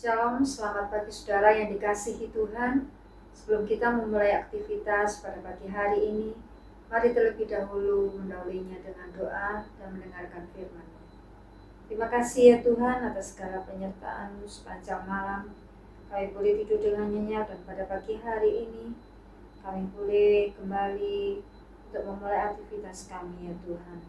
Shalom, selamat pagi saudara yang dikasihi Tuhan. Sebelum kita memulai aktivitas pada pagi hari ini, mari terlebih dahulu mendahuluinya dengan doa dan mendengarkan firman. Terima kasih ya Tuhan atas segala penyertaan-Mu sepanjang malam. Kami boleh tidur dengan nyenyak dan pada pagi hari ini kami boleh kembali untuk memulai aktivitas kami ya Tuhan.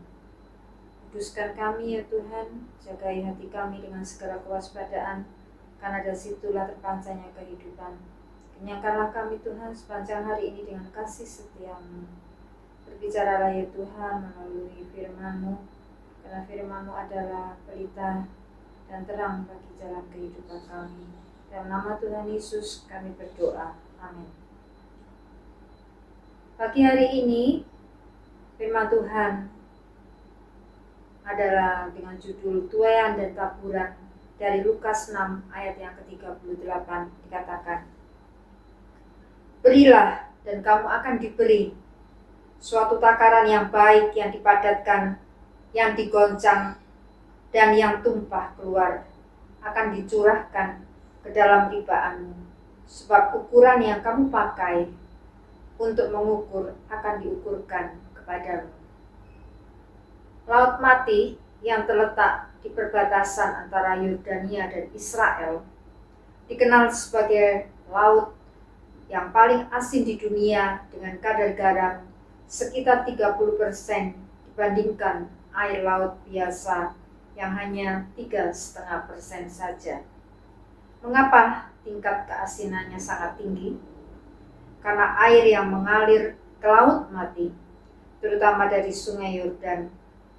Kuduskan kami ya Tuhan, jagai hati kami dengan segala kewaspadaan, karena dari situlah terpancarnya kehidupan. Kenyangkanlah kami Tuhan sepanjang hari ini dengan kasih setia-Mu. Berbicaralah ya Tuhan melalui firman-Mu, karena firman-Mu adalah pelita dan terang bagi jalan kehidupan kami. Dalam nama Tuhan Yesus kami berdoa. Amin. Pagi hari ini firman Tuhan adalah dengan judul Tuaian dan Taburan dari Lukas 6 ayat yang ke-38 dikatakan, "Berilah dan kamu akan diberi, suatu takaran yang baik, yang dipadatkan, yang digoncang, dan yang tumpah keluar akan dicurahkan ke dalam ribaanmu, sebab ukuran yang kamu pakai untuk mengukur akan diukurkan kepadamu." Laut Mati yang terletak di perbatasan antara Yordania dan Israel dikenal sebagai laut yang paling asin di dunia dengan kadar garam sekitar 30% dibandingkan air laut biasa yang hanya 3,5% saja. Mengapa tingkat keasinannya sangat tinggi? Karena air yang mengalir ke Laut Mati, terutama dari Sungai Yordan,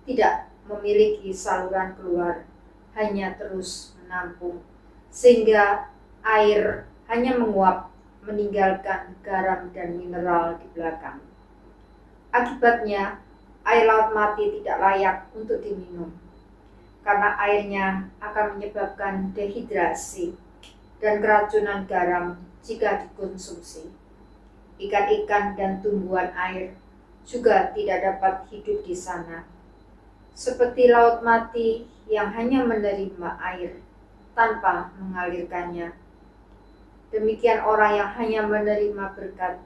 tidak memiliki saluran keluar, hanya terus menampung, sehingga air hanya menguap meninggalkan garam dan mineral di belakang. Akibatnya, air Laut Mati tidak layak untuk diminum, karena airnya akan menyebabkan dehidrasi dan keracunan garam jika dikonsumsi. Ikan-ikan dan tumbuhan air juga tidak dapat hidup di sana. Seperti Laut Mati yang hanya menerima air tanpa mengalirkannya, demikian orang yang hanya menerima berkat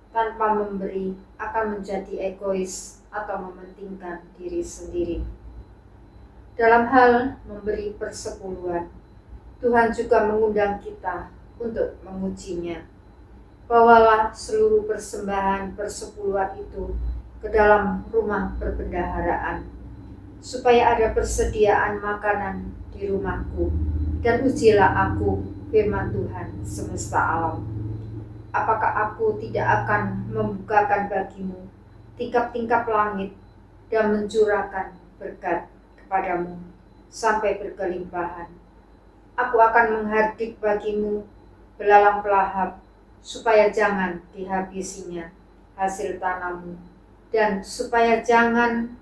tanpa memberi akan menjadi egois atau mementingkan diri sendiri. Dalam hal memberi persepuluhan, Tuhan juga mengundang kita untuk mengujinya. Bawalah seluruh persembahan persepuluhan itu ke dalam rumah perbendaharaan, supaya ada persediaan makanan di rumahku, dan ujilah aku, firman Tuhan semesta alam. Apakah aku tidak akan membukakan bagimu tingkap-tingkap langit dan mencurahkan berkat kepadamu sampai berkelimpahan. Aku akan menghardik bagimu belalang pelahap, supaya jangan dihabisinya hasil tanammu, dan supaya jangan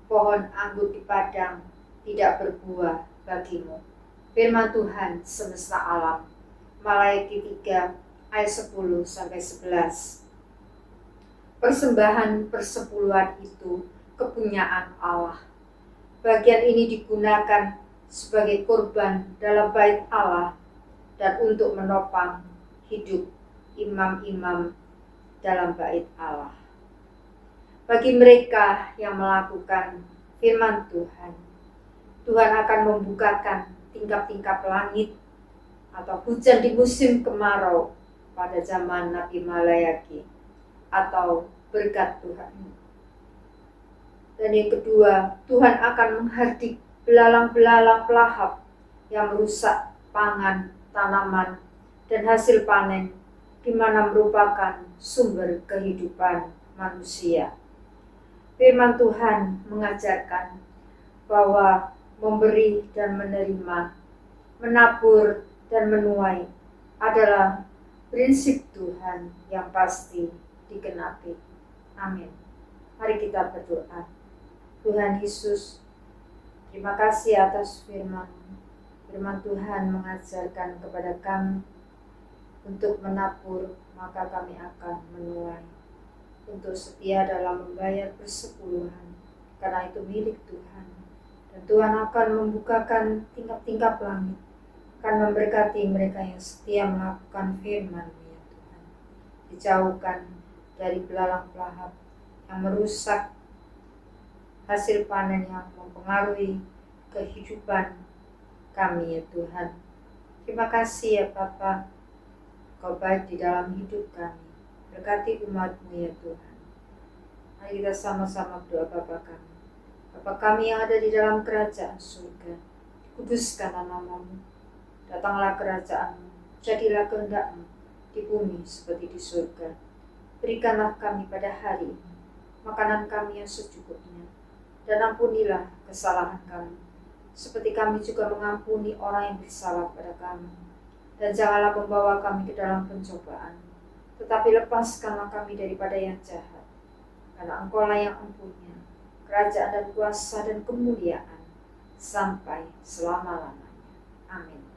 pohon anggur di padang tidak berbuah bagimu. Firman Tuhan semesta alam. Malaiki 3 ayat 10-11. Persembahan persepuluhan itu kepunyaan Allah. Bagian ini digunakan sebagai korban dalam bait Allah dan untuk menopang hidup imam-imam dalam bait Allah. Bagi mereka yang melakukan firman Tuhan, Tuhan akan membukakan tingkap-tingkap langit atau hujan di musim kemarau pada zaman Nabi Malayaki, atau berkat Tuhan. Dan yang kedua, Tuhan akan menghardik belalang-belalang pelahap yang merusak pangan, tanaman, dan hasil panen, di mana merupakan sumber kehidupan manusia. Firman Tuhan mengajarkan bahwa memberi dan menerima, menabur dan menuai adalah prinsip Tuhan yang pasti digenapi. Amin. Mari kita berdoa. Tuhan Yesus, terima kasih atas firman Tuhan mengajarkan kepada kami untuk menabur, maka kami akan menuai. Untuk setia dalam membayar persepuluhan, karena itu milik Tuhan. Dan Tuhan akan membukakan tingkap-tingkap langit akan memberkati mereka yang setia melakukan firman-Mu ya Tuhan. Dijauhkan dari belalang pelahap yang merusak hasil panen yang mempengaruhi kehidupan kami ya Tuhan. Terima kasih ya Bapa, Kau baik di dalam hidup kami. Berkati umat-Mu ya Tuhan. Mari kita sama-sama berdoa Bapa kami. Bapa kami yang ada di dalam kerajaan surga, kuduskanlah nama-Mu. Datanglah kerajaan-Mu, jadilah kehendak-Mu di bumi seperti di surga. Berikanlah kami pada hari ini makanan kami yang secukupnya, dan ampunilah kesalahan kami, seperti kami juga mengampuni orang yang bersalah pada kami. Dan janganlah membawa kami ke dalam pencobaan, tetapi lepaskanlah kami daripada yang jahat. Karena Engkau-lah yang empunya kerajaan dan kuasa dan kemuliaan sampai selama-lamanya. Amin.